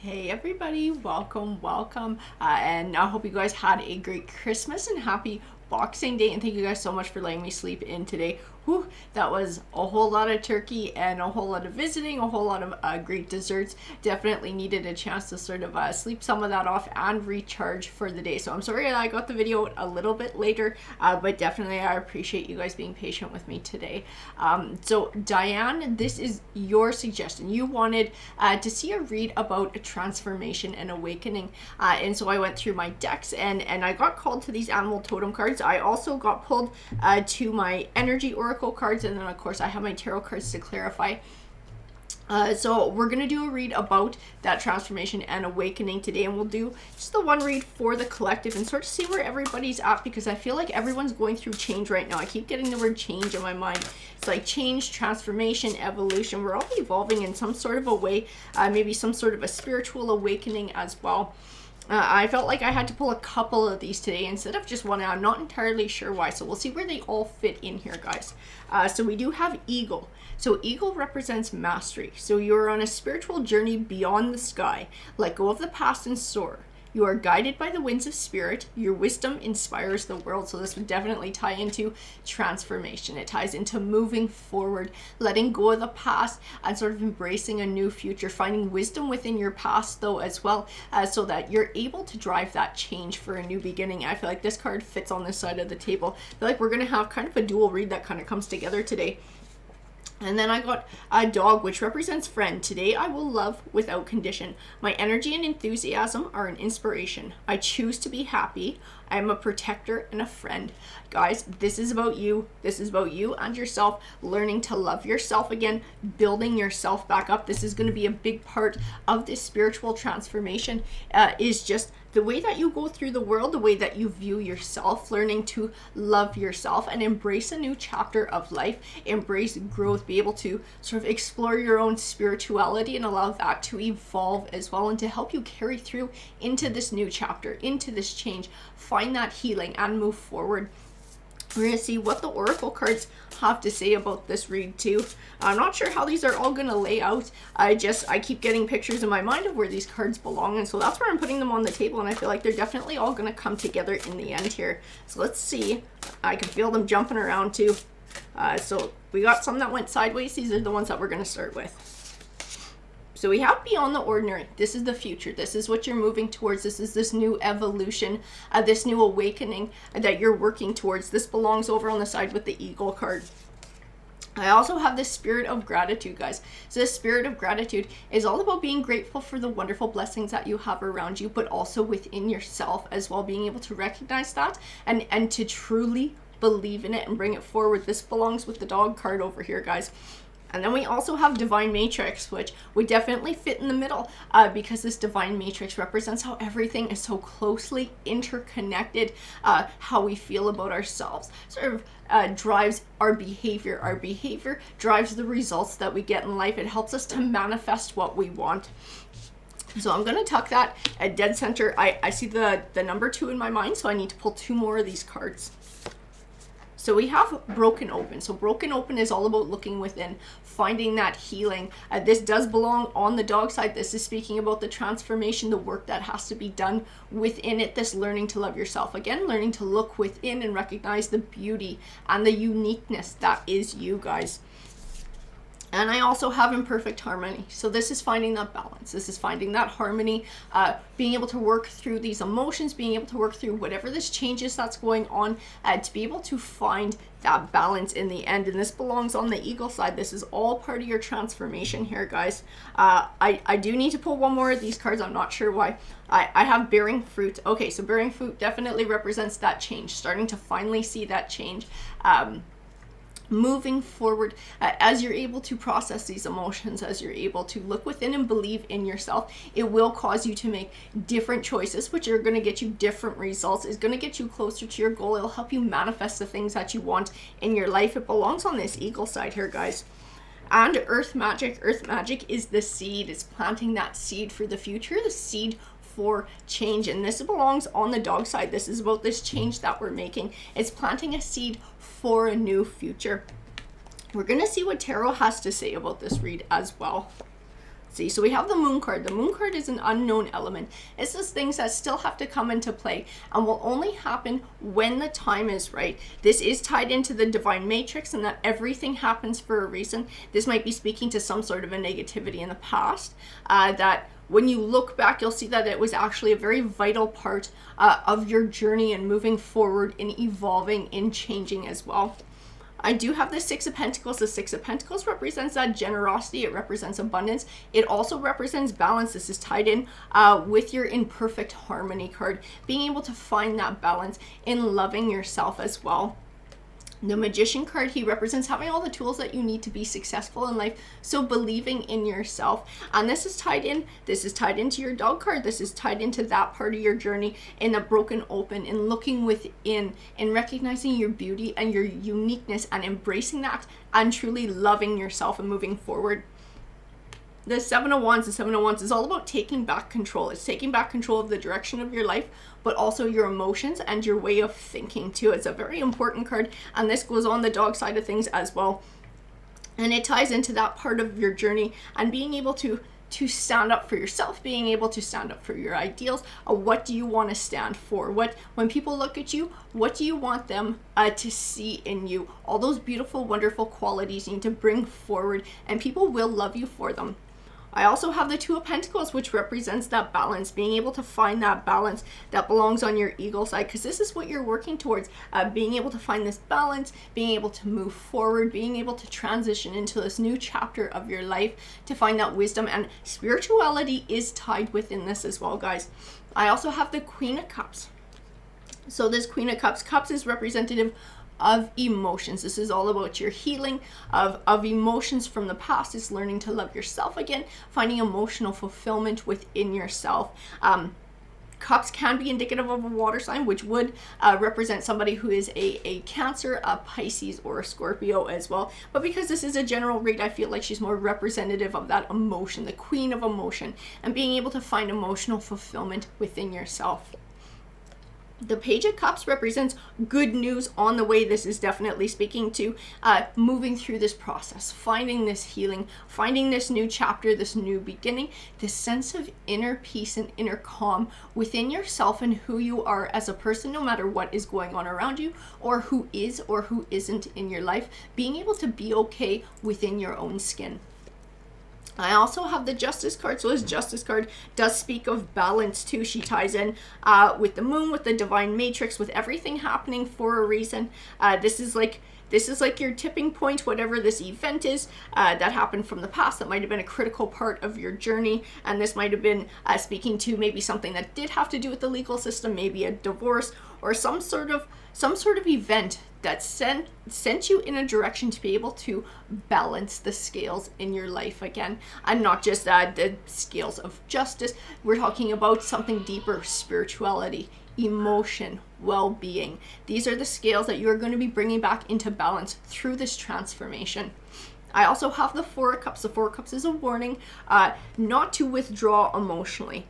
Hey everybody, welcome, and I hope you guys had a great Christmas and happy Boxing Day, and thank you guys so much for letting me sleep in today. Whew, that was a whole lot of turkey and a whole lot of visiting, a whole lot of great desserts. Definitely needed a chance to sort of sleep some of that off and recharge for the day. So I'm sorry I got the video a little bit later, but definitely I appreciate you guys being patient with me today. So Diane, this is your suggestion. You wanted to see a read about a transformation and awakening, and so I went through my decks and I got called to these animal totem cards. I also got pulled to my energy oracle cards, and then of course I have my tarot cards to clarify. So we're going to do a read about that transformation and awakening today, and we'll do just the one read for the collective and sort of see where everybody's at, because I feel like everyone's going through change right now. I keep getting the word change in my mind. It's like change, transformation, evolution. We're all evolving in some sort of a way, maybe some sort of a spiritual awakening as well. I felt like I had to pull a couple of these today instead of just one. I'm not entirely sure why, so we'll see where they all fit in here, guys. So we do have Eagle. So Eagle represents mastery. So you're on a spiritual journey beyond the sky. Let go of the past and soar. You are guided by the winds of spirit. Your wisdom inspires the world. So this would definitely tie into transformation. It ties into moving forward, letting go of the past and sort of embracing a new future, finding wisdom within your past though as well, so that you're able to drive that change for a new beginning. I feel like this card fits on this side of the table. I feel like we're going to have kind of a dual read that kind of comes together today. And then I got a dog, which represents friend. Today I will love without condition. My energy and enthusiasm are an inspiration. I choose to be happy. I am a protector and a friend. Guys, this is about you. This is about you and yourself, learning to love yourself again, building yourself back up. This is going to be a big part of this spiritual transformation, is just the way that you go through the world, the way that you view yourself, learning to love yourself and embrace a new chapter of life, embrace growth, be able to sort of explore your own spirituality and allow that to evolve as well, and to help you carry through into this new chapter, into this change, find that healing and move forward. We're going to see what the oracle cards have to say about this read too. I'm not sure how these are all going to lay out. I keep getting pictures in my mind of where these cards belong, and so that's where I'm putting them on the table, and I feel like they're definitely all going to come together in the end here. So let's see. I can feel them jumping around too. So we got some that went sideways. These are the ones that we're going to start with. So we have beyond the ordinary. This is the future. This is what you're moving towards. This is this new evolution, this new awakening that you're working towards. This belongs over on the side with the Eagle card. I also have this spirit of gratitude, guys. So this spirit of gratitude is all about being grateful for the wonderful blessings that you have around you, but also within yourself as well, being able to recognize that and to truly believe in it and bring it forward. This belongs with the dog card over here, guys. And then we also have Divine Matrix, which would definitely fit in the middle, because this Divine Matrix represents how everything is so closely interconnected. How we feel about ourselves sort of drives our behavior. Our behavior drives the results that we get in life. It helps us to manifest what we want. So I'm going to tuck that at dead center. I see the number 2 in my mind, so I need to pull 2 more of these cards. So we have Broken Open. So Broken Open is all about looking within, finding that healing. This does belong on the dog side. This is speaking about the transformation, the work that has to be done within it, this learning to love yourself. Again, learning to look within and recognize the beauty and the uniqueness that is you, guys. And I also have Imperfect Harmony. So this is finding that balance. This is finding that harmony, being able to work through these emotions, being able to work through whatever this change is that's going on, to be able to find that balance in the end. And this belongs on the Eagle side. This is all part of your transformation here, guys. I do need to pull one more of these cards. I'm not sure why. I have Bearing Fruit. Okay, so Bearing Fruit definitely represents that change, starting to finally see that change. Moving forward, as you're able to process these emotions, as you're able to look within and believe in yourself, it will cause you to make different choices, which are going to get you different results. It's going to get you closer to your goal. It'll help you manifest the things that you want in your life. It belongs on this Eagle side here, guys. And Earth Magic. Earth Magic is the seed. It's planting that seed for the future, the seed for change, and this belongs on the dog side. This is about this change that we're making. It's planting a seed for a new future. We're going to see what tarot has to say about this read as well. See, so we have the Moon card. The Moon card is an unknown element. It's just things that still have to come into play and will only happen when the time is right. This is tied into the divine matrix and that everything happens for a reason. This might be speaking to some sort of a negativity in the past that when you look back, you'll see that it was actually a very vital part of your journey and moving forward in evolving, in changing as well. I do have the Six of Pentacles. The Six of Pentacles represents that generosity. It represents abundance. It also represents balance. This is tied in with your imperfect harmony card, being able to find that balance in loving yourself as well. The Magician card, he represents having all the tools that you need to be successful in life, so believing in yourself. And this is tied into your Dog card. This is tied into that part of your journey in the broken open, in looking within, in recognizing your beauty and your uniqueness and embracing that and truly loving yourself and moving forward. The Seven of Wands is all about taking back control. It's taking back control of the direction of your life, but also your emotions and your way of thinking too. It's a very important card, and this goes on the dog side of things as well. And it ties into that part of your journey and being able to stand up for yourself, being able to stand up for your ideals. What do you want to stand for? When people look at you, what do you want them to see in you? All those beautiful, wonderful qualities you need to bring forward, and people will love you for them. I also have the Two of Pentacles, which represents that balance, being able to find that balance that belongs on your eagle side, because this is what you're working towards, being able to find this balance, being able to move forward, being able to transition into this new chapter of your life, to find that wisdom, and spirituality is tied within this as well, guys. I also have the Queen of Cups. So this Queen of Cups is representative of emotions. This is all about your healing of emotions from the past. It's learning to love yourself again, finding emotional fulfillment within yourself. Cups can be indicative of a water sign, which would represent somebody who is a Cancer, a Pisces, or a Scorpio as well. But because this is a general read, I feel like she's more representative of that emotion, the Queen of Emotion, and being able to find emotional fulfillment within yourself. The Page of Cups represents good news on the way. This is definitely speaking to moving through this process, finding this healing, finding this new chapter, this new beginning, this sense of inner peace and inner calm within yourself and who you are as a person, no matter what is going on around you or who is or who isn't in your life, being able to be okay within your own skin. I also have the Justice card. So this Justice card does speak of balance too. She ties in with the Moon, with the divine matrix, with everything happening for a reason. This is like your tipping point, whatever this event is that happened from the past that might have been a critical part of your journey. And this might have been speaking to maybe something that did have to do with the legal system, maybe a divorce or some sort of event that sent you in a direction to be able to balance the scales in your life again, and not just the scales of justice. We're talking about something deeper: spirituality, emotion, well-being. These are the scales that you're going to be bringing back into balance through this transformation. I also have the Four of Cups. The Four of Cups is a warning not to withdraw emotionally,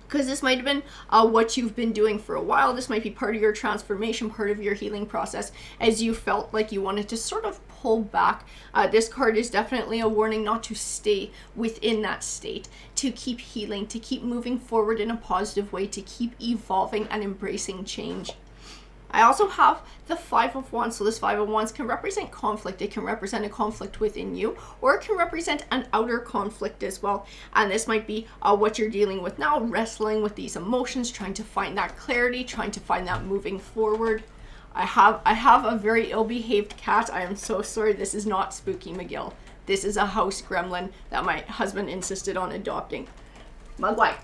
because this might have been what you've been doing for a while. This might be part of your transformation, part of your healing process, as you felt like you wanted to sort of pull back. This card is definitely a warning not to stay within that state, to keep healing, to keep moving forward in a positive way, to keep evolving and embracing change. I also have the Five of Wands. So this Five of Wands can represent conflict. It can represent a conflict within you, or it can represent an outer conflict as well. And this might be what you're dealing with now, wrestling with these emotions, trying to find that clarity, trying to find that moving forward. I have a very ill-behaved cat. I am so sorry. This is not Spooky McGill. This is a house gremlin that my husband insisted on adopting. Mugwai.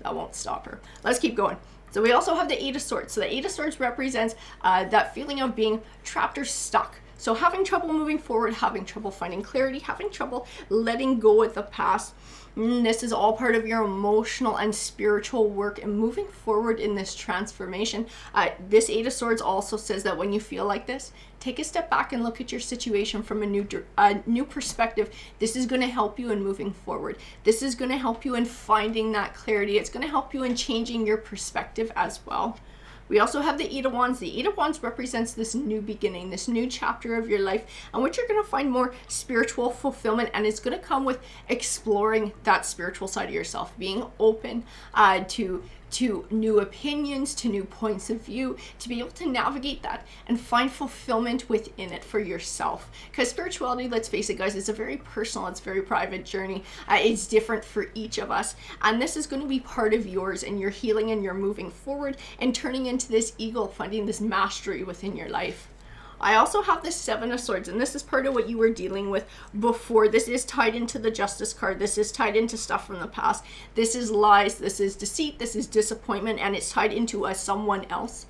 That won't stop her. Let's keep going. So we also have the Eight of Swords. So the Eight of Swords represents that feeling of being trapped or stuck. So having trouble moving forward, having trouble finding clarity, having trouble letting go of the past. This is all part of your emotional and spiritual work and moving forward in this transformation. This Eight of Swords also says that when you feel like this, take a step back and look at your situation from a new perspective. This is going to help you in moving forward. This is going to help you in finding that clarity. It's going to help you in changing your perspective as well. We also have the Eight of Wands. The Eight of Wands represents this new beginning, this new chapter of your life, and which you're going to find more spiritual fulfillment, and it's going to come with exploring that spiritual side of yourself, being open to new opinions, to new points of view, to be able to navigate that and find fulfillment within it for yourself. Because spirituality, let's face it, guys, it's a very personal, it's a very private journey. It's different for each of us. And this is going to be part of yours and your healing and your moving forward and turning into this eagle, finding this mastery within your life. I also have the Seven of Swords, and this is part of what you were dealing with before. This is tied into the Justice card. This is tied into stuff from the past. This is lies. This is deceit. This is disappointment, and it's tied into someone else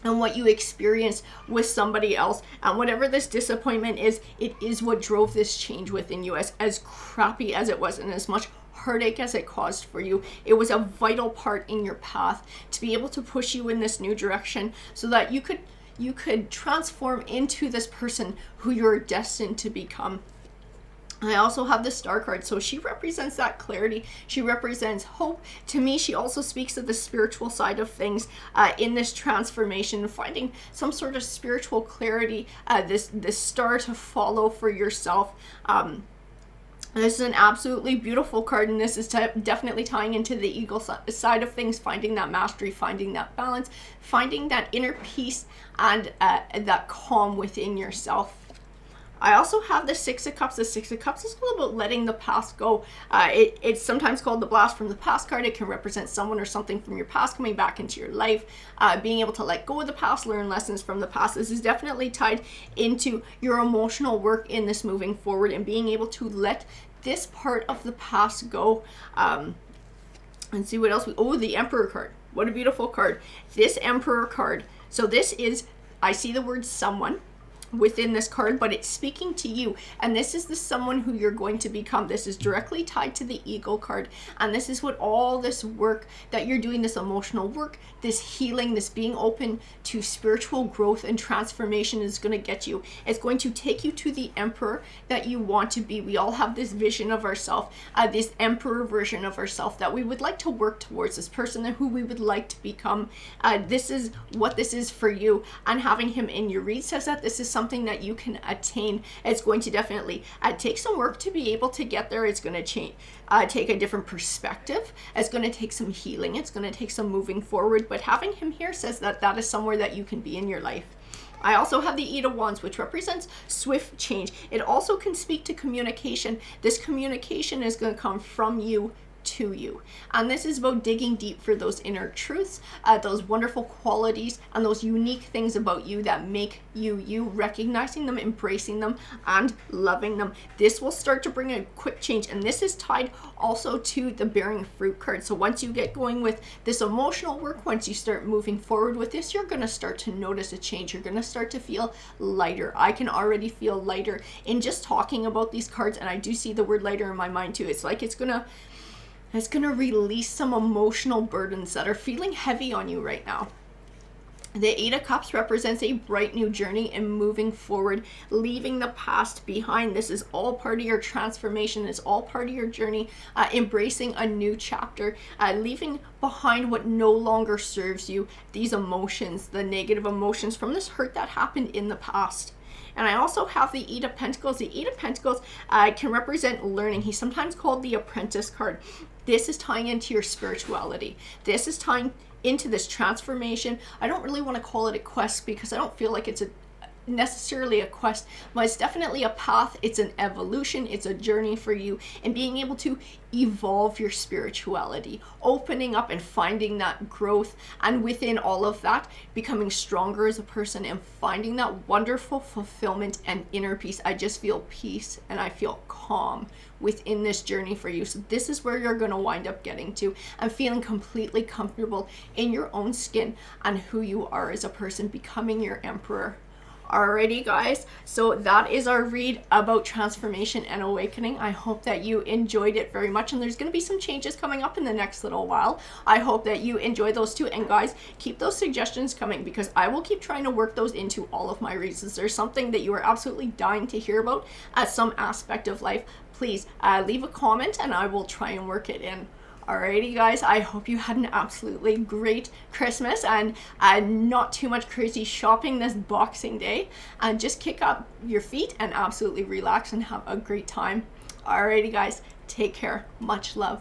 and what you experienced with somebody else. And whatever this disappointment is, it is what drove this change within you. As crappy as it was and as much heartache as it caused for you, it was a vital part in your path to be able to push you in this new direction so that you could transform into this person who you're destined to become. I also have the Star card, so she represents that clarity. She represents hope. To me, she also speaks of the spiritual side of things in this transformation, finding some sort of spiritual clarity, this star to follow for yourself. This is an absolutely beautiful card, and this is definitely tying into the eagle side of things, finding that mastery, finding that balance, finding that inner peace and that calm within yourself. I also have the Six of Cups. The Six of Cups is all about letting the past go. It's sometimes called the Blast from the Past card. It can represent someone or something from your past coming back into your life, being able to let go of the past, learn lessons from the past. This is definitely tied into your emotional work in this moving forward and being able to let this part of the past go. And see what else the Emperor card. What a beautiful card. This Emperor card. So this is, I see the word someone within this card, but it's speaking to you, and this is the someone who you're going to become. This is directly tied to the Eagle card, and this is what all this work that you're doing, this emotional work, this healing, this being open to spiritual growth and transformation is going to get you. It's going to take you to the Emperor that you want to be. We all have this vision of ourselves, this Emperor version of ourselves that we would like to work towards, this person who we would like to become. This is what this is for you, and having him in your read says that this is something that you can attain. It's going to definitely take some work to be able to get there. It's going to change, take a different perspective. It's going to take some healing. It's going to take some moving forward, but having him here says that that is somewhere that you can be in your life. I also have the Eight of Wands, which represents swift change. It also can speak to communication. This communication is going to come from you to you, and this is about digging deep for those inner truths, those wonderful qualities and those unique things about you that make you, recognizing them, embracing them, and loving them. This will start to bring a quick change, and this is tied also to the bearing fruit card. So once you get going with this emotional work, once you start moving forward with this, you're going to start to notice a change. You're going to start to feel lighter. I can already feel lighter in just talking about these cards, and I do see the word lighter in my mind too. It's like it's gonna release some emotional burdens that are feeling heavy on you right now. The Eight of Cups represents a bright new journey and moving forward, leaving the past behind. This is all part of your transformation. It's all part of your journey, embracing a new chapter, leaving behind what no longer serves you, these emotions, the negative emotions from this hurt that happened in the past. And I also have the Eight of Pentacles. The Eight of Pentacles can represent learning. He's sometimes called the Apprentice card. This is tying into your spirituality. This is tying into this transformation. I don't really want to call it a quest because I don't feel like it's necessarily a quest, but it's definitely a path. It's an evolution. It's a journey for you, and being able to evolve your spirituality, opening up and finding that growth, and within all of that, becoming stronger as a person and finding that wonderful fulfillment and inner peace. I just feel peace and I feel calm within this journey for you. So this is where you're going to wind up getting to, and feeling completely comfortable in your own skin and who you are as a person, becoming your Emperor. Alrighty guys, so that is our read about transformation and awakening. I hope that you enjoyed it very much, and there's going to be some changes coming up in the next little while. I hope that you enjoy those too, and guys, keep those suggestions coming because I will keep trying to work those into all of my reads. If there's something that you are absolutely dying to hear about at some aspect of life, please leave a comment and I will try and work it in. Alrighty guys, I hope you had an absolutely great Christmas and not too much crazy shopping this Boxing Day, and just kick up your feet and absolutely relax and have a great time. Alrighty guys, take care. Much love.